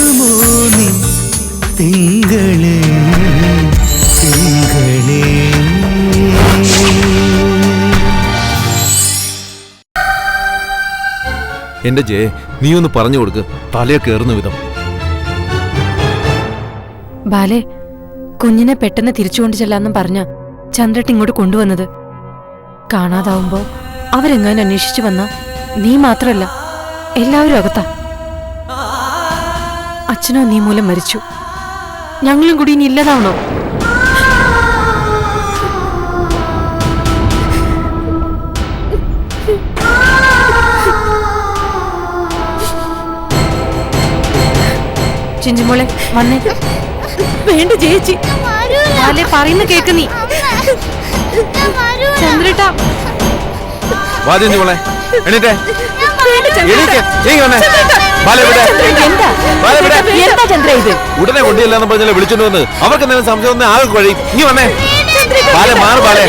വരുമോ നിൻ തിങ്കളേ തിങ്കളേ. എന്റെ ജയ, നീ ഒന്ന് പറഞ്ഞു കൊടുക്ക്, തലയെ കയറുന്ന വിധം. ബാലെ, കുഞ്ഞിനെ പെട്ടെന്ന് തിരിച്ചുകൊണ്ട് ചെല്ലാന്നും പറഞ്ഞ ചന്ദ്രട്ട് ഇങ്ങോട്ട് കൊണ്ടുവന്നത്. കാണാതാവുമ്പോ അവരെങ്ങാനും അന്വേഷിച്ചു വന്ന നീ മാത്രല്ല എല്ലാവരും അകത്താ. അച്ഛനോ നീ മൂലം മരിച്ചു, ഞങ്ങളും കൂടി ഇനി ഇല്ലതാവണോ? ചിഞ്ചുമോളെ വന്നേ. വേണ്ട ചേച്ചി, പറയുന്ന കേക്ക് നീ. ചന്ദ്രേട്ടാ ഉടനെ കൊണ്ടില്ലെന്ന് പറഞ്ഞാൽ വിളിച്ചോണ്ട് വന്ന് അവർക്ക് എന്തെങ്കിലും സംശയം ഒന്നും ആകെ കഴിയും. നീ വന്നേ ബാലെ, മാറ് ബാലെ.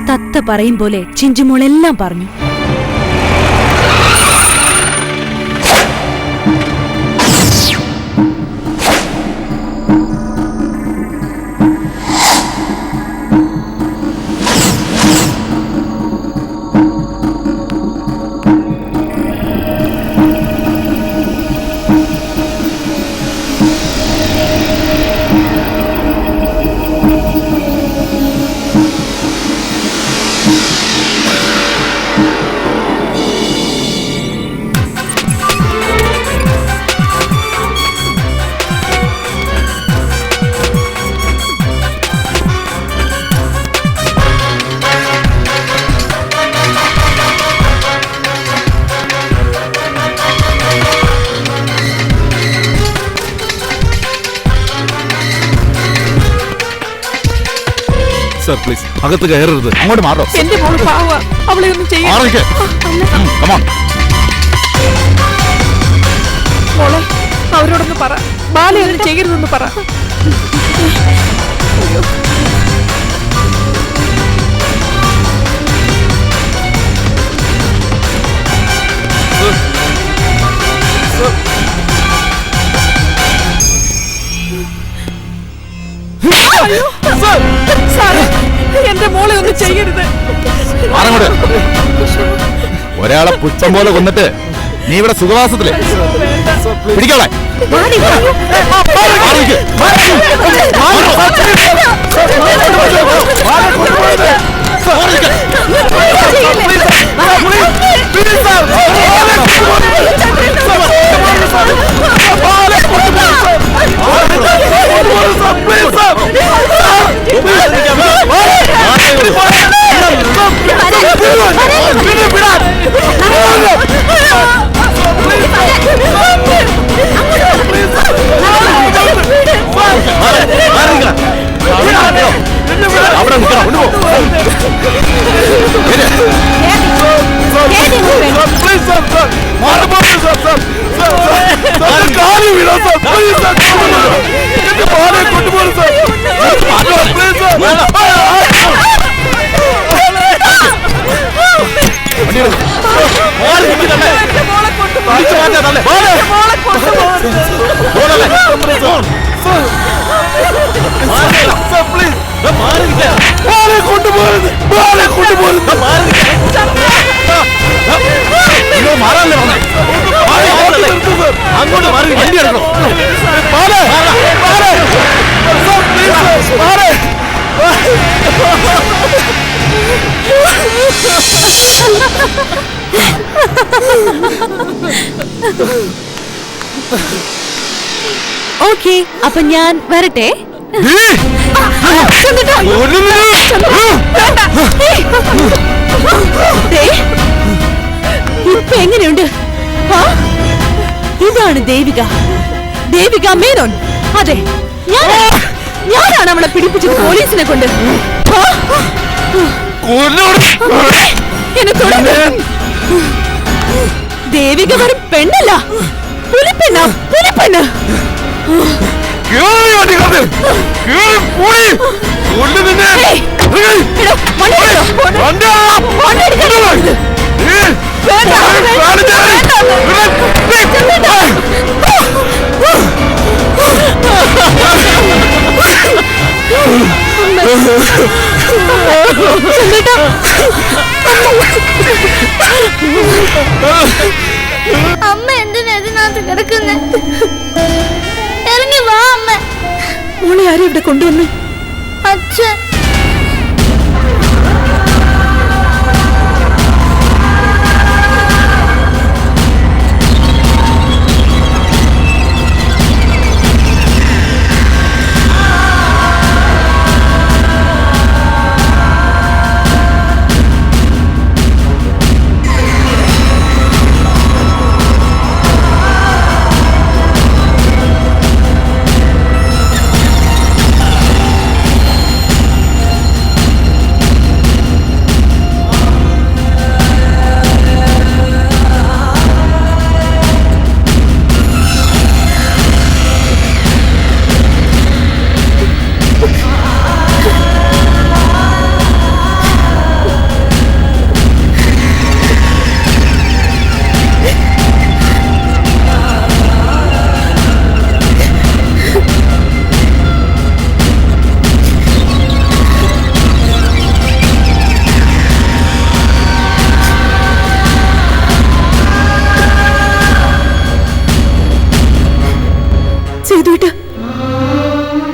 തത്ത പറയും പോലെ ചിഞ്ചുമോളെല്ലാം പറഞ്ഞു. സർ പ്ലീസ്, അകത്ത് കയറരുത്. അങ്ങോട്ട് മാറോ. എന്റെ മോള് പാവാ, അവളെ ഒന്നും ചെയ്യാൻ. മോളെ അവരോടൊന്ന് പറ, ബാലെ ഒന്നും ചെയ്യരുതെന്ന് പറ. എന്റെ മോളെ ഒന്നും ചെയ്യരുത്. ഒരാളെ പുച്ഛം പോലെ കൊന്നിട്ട് നീ ഇവിടെ സുഖവാസത്തില് പിടിക്കോളെ. അങ്ങോട്ട് മാറി വണ്ടി എടുക്കണം. ഓക്കെ, അപ്പൊ ഞാൻ വരട്ടെ. ഇപ്പൊ എങ്ങനെയുണ്ട്? ഇതാണ് ദേവിക, ദേവിക മേനോൻ. അതെ, ഞാനാണ് അവളെ പിടിപ്പിച്ചത് പോലീസിനെ കൊണ്ട്. ദേവിക വെറും പെണ്ണല്ല, പുലിപ്പെണ്ണ, പുലിപ്പെണ്ണ്. അമ്മ എന്തിനാ ഇതിനകത്ത് കിടക്കുന്നേ? ഇറങ്ങി വാ അമ്മ. മോളെ ആരും ഇവിടെ കൊണ്ടുവന്നു? അച്ഛൻ.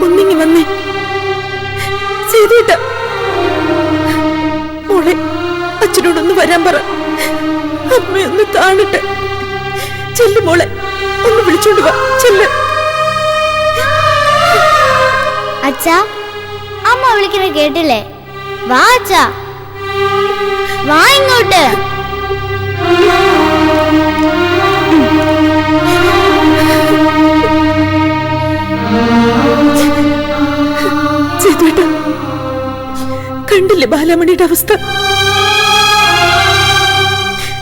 ഒന്നിങ്ങി വന്നേ ചെയ്തേട്ട. മോളെ അച്ഛനോടൊന്ന് വരാൻ പറ, അമ്മയൊന്ന് കാണട്ടെ. ചെല്ലു മോളെ, ഒന്ന് വിളിച്ചോണ്ട് വാ, ചെല്ല്. അച്ഛാ, അമ്മ വിളിക്കണ കേട്ടില്ലേ? വാ അച്ഛാ, വാ ഇങ്ങോട്ട്. കണ്ടില്ലേ ബാലാമണിയുടെ അവസ്ഥ?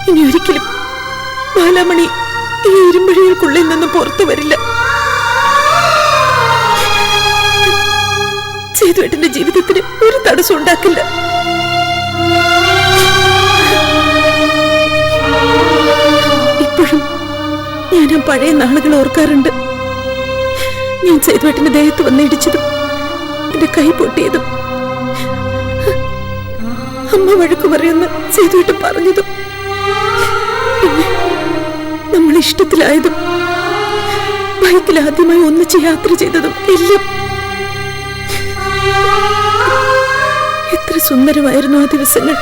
ഇനി ഒരിക്കലും ബാലാമണി ഈ ഇരുമ്പഴികൾക്കുള്ളിൽ നിന്നും പുറത്തു വരില്ല. സേതുവേട്ടന്റെ ജീവിതത്തിന് ഒരു തടസ്സം ഉണ്ടാക്കില്ല. ഇപ്പോഴും ഞാൻ ആ പഴയ നാളുകൾ ഓർക്കാറുണ്ട്. ഞാൻ സേതുവേട്ടന്റെ ദേഹത്ത് വന്നിടിച്ചതും എന്റെ കൈ പൊട്ടിയതും അമ്മ വഴക്ക് പറയുന്ന സേതുവേട്ടൻ പറഞ്ഞതും പിന്നെ നമ്മൾ ഇഷ്ടത്തിലായതും ബൈക്കിൽ ആദ്യമായി ഒന്നിച്ച് യാത്ര ചെയ്തതും എല്ലാം എത്ര സുന്ദരമായിരുന്നു ആ ദിവസങ്ങൾ.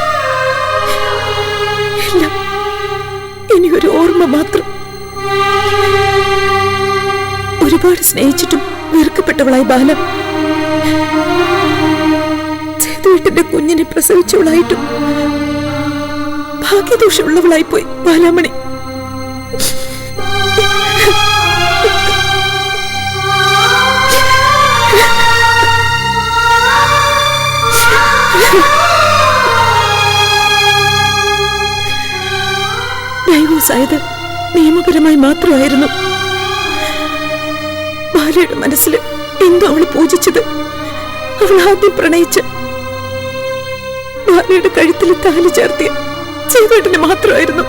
എല്ലാം ഇനി ഒരു ഓർമ്മ മാത്രം. ഒരുപാട് സ്നേഹിച്ചിട്ടും വെറുക്കപ്പെട്ടവളായി ബാല സേതുവേട്ടന്റെ കുഞ്ഞിനെ പ്രസവിച്ചവളായിട്ടും ഭാഗ്യദോഷമുള്ളവളായി പോയി ബാലാമണി. ഡൈവോഴ്സ് ആയത് നിയമപരമായി മാത്രമായിരുന്നു. ബാലയുടെ മനസ്സിൽ എന്തോ അവള് പൂജിച്ചത് അവൾ ആദ്യം പ്രണയിച്ച് ബാലയുടെ കഴുത്തിൽ താലി ചേർത്തിയ സേതുവേട്ടന് മാത്രമായിരുന്നു.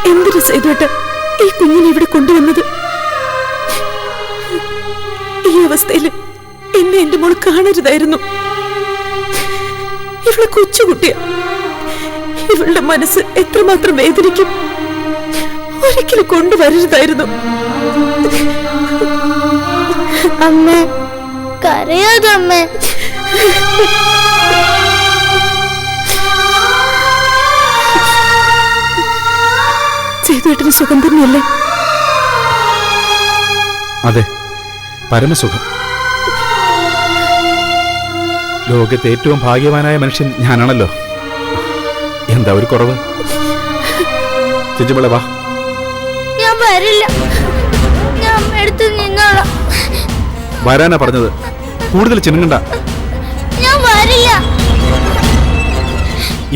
എന്തിനു സേതുവേട്ട ഈ കുഞ്ഞിനെ ഇവിടെ കൊണ്ടുവന്നത്? ഈ അവസ്ഥയിൽ എന്നെ എന്റെ മോൾ കാണരുതായിരുന്നു. ഇവളെ കൊച്ചുകുട്ടിയ, ഇവളുടെ മനസ്സ് എത്രമാത്രം വേദനിക്കും. ഒരിക്കലും കൊണ്ടുവരരുതായിരുന്നു. അമ്മേ. സേതുവേട്ടന് സുഖം തന്നെയല്ലേ? അതെ, പരമസുഖം. ലോകത്തെ ഏറ്റവും ഭാഗ്യവാനായ മനുഷ്യൻ ഞാനാണല്ലോ. എന്താ ഒരു കുറവ്? ചേച്ചിമോളെ വാ. ഞാൻ വരില്ല, ഞാൻ അമ്മയടുത്ത് നിന്നോളാം. വരാനാ പറഞ്ഞത്, കൂടുതൽ ചിന്നുകണ്ട. ഞാൻ വരില്ല.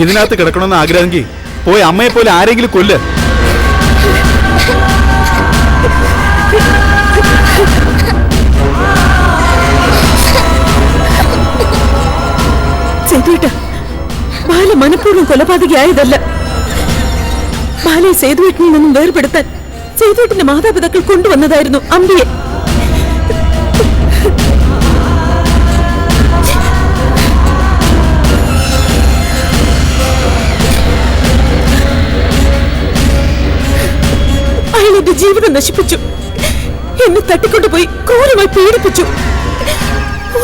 ഇതിനകത്ത് കിടക്കണമെന്ന് ആഗ്രഹമെങ്കിൽ പോയി അമ്മയെ പോലെ ആരെങ്കിലും കൊല്ല്. സേതുവേട്ട, ബാല മനഃപൂർവ്വം കൊലപാതകയായതല്ല. ബാലയെ സേതുവേട്ടനിൽ നിന്നും വേർപെടുത്താൻ സേതുവേട്ടന്റെ മാതാപിതാക്കൾ കൊണ്ടുവന്നതായിരുന്നു അമ്പിയെ. അയാൾ എന്റെ ജീവിതം നശിപ്പിച്ചു, എന്നെ തട്ടിക്കൊണ്ടുപോയി ക്രൂരമായി പീഡിപ്പിച്ചു.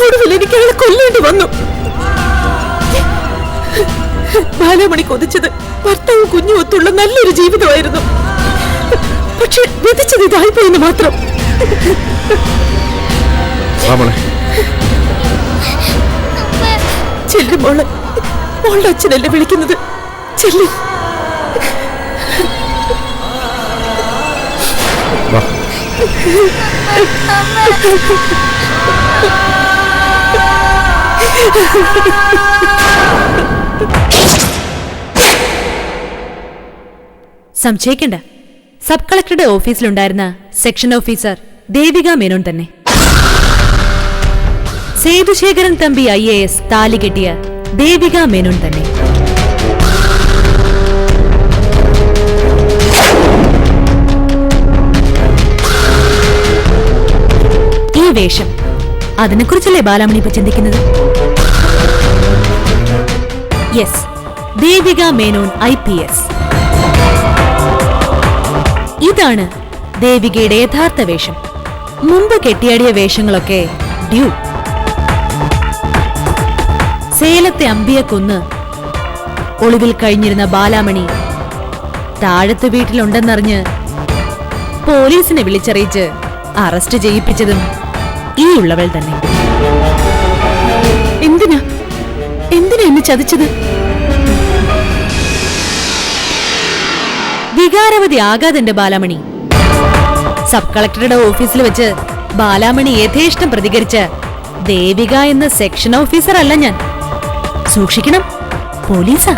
ഒടുവിൽ എനിക്ക് അയാളെ കൊല്ലേണ്ടി വന്നു. ബാലാമണി കൊതിച്ചത് ഭർത്താവും കുഞ്ഞും ഒത്തുള്ള നല്ലൊരു ജീവിതമായിരുന്നു. പക്ഷെ വിധിച്ചത് ഇതായിപ്പോയെന്ന് മാത്രം. ചെല്ലു മോളെ, മോളുടെ അച്ഛനല്ലേ വിളിക്കുന്നത്. ചെല്ലു. സംശയിക്കണ്ട, സബ് കളക്ടറുടെ ഓഫീസിലുണ്ടായിരുന്ന സെക്ഷൻ ഓഫീസർ ദേവിക മേനോൻ തന്നെ. സേതുശേഖരൻ തമ്പി IAS താലി കെട്ടിയ ദേവിക മേനോൻ തന്നെ. ഈ വേഷം, അതിനെക്കുറിച്ചല്ലേ ബാലാമണി ഇപ്പൊ ചിന്തിക്കുന്നത്? Yes, Devika Menon IPS. ഇതാണ് ദേവികയുടെ യഥാർത്ഥ വേഷം. മുമ്പ് കെട്ടിയാടിയ വേഷങ്ങളൊക്കെ ഡ്യൂ. സേലത്തെ അമ്പിയെ കൊന്ന് ഒളിവിൽ കഴിഞ്ഞിരുന്ന ബാലാമണി താഴത്തെ വീട്ടിലുണ്ടെന്നറിഞ്ഞ് പോലീസിനെ വിളിച്ചറിയിച്ച് അറസ്റ്റ് ചെയ്യിപ്പിച്ചതും ഈ ഉള്ളവൾ തന്നെ. എന്തിനാ എന്നെ ചതിച്ചത്? വികാരവതി ആകാതെന്റെ ബാലാമണി. സബ് കളക്ടറുടെ ഓഫീസിൽ വെച്ച് ബാലാമണി യഥേഷ്ടം പ്രതികരിച്ച ദേവിക എന്ന സെക്ഷൻ ഓഫീസർ അല്ല ഞാൻ. സൂക്ഷിക്കണം, പോലീസാ.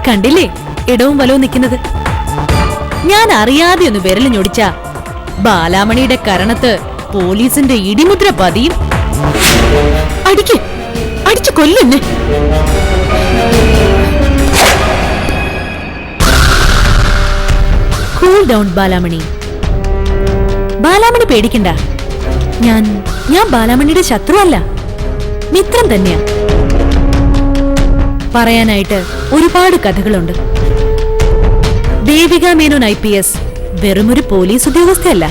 കണ്ടില്ലേ ഇടവും വലവും നിൽക്കുന്നത്? ഞാൻ അറിയാതെ ഒന്ന് വിരൽ ഞൊടിച്ച ബാലാമണിയുടെ കരണത്ത് പോലീസിന്റെ ഇടിമുദ്ര പതിയും. അടിച്ചു കൊല്ലെന്നെ. Cool down Balamani. ബാലാമണി പേടിക്കണ്ട. ഞാൻ ബാലാമണിയുടെ ശത്രുവല്ല, മിത്രം തന്നെയാ. പറയാനായിട്ട് ഒരുപാട് കഥകളുണ്ട്. ദേവിക മേനോൻ IPS വെറുമൊരു പോലീസ് ഉദ്യോഗസ്ഥയല്ല.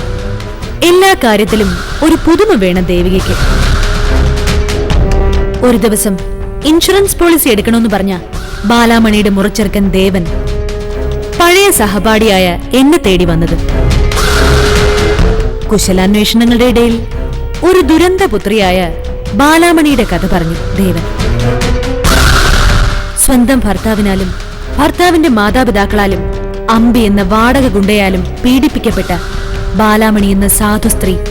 എല്ലാ കാര്യത്തിലും ഒരു പുതുമ വേണം ദേവികയ്ക്ക്. ഒരു ദിവസം ഇൻഷുറൻസ് പോളിസി എടുക്കണമെന്ന് പറഞ്ഞ ബാലാമണിയുടെ മുറച്ചെറുക്കൻ ദേവൻ പഴയ സഹപാഠിയായ എന്നെ തേടി വന്നത്. കുശലാന്വേഷണങ്ങളുടെ ഇടയിൽ ഒരു ദുരന്തപുത്രിയായ ബാലാമണിയുടെ കഥ പറഞ്ഞു ദേവൻ. സ്വന്തം ഭർത്താവിനാലും ഭർത്താവിന്റെ മാതാപിതാക്കളാലും അമ്പി എന്ന വാടക ഗുണ്ടയാലും പീഡിപ്പിക്കപ്പെട്ട ബാലാമണി എന്ന സാധു സ്ത്രീ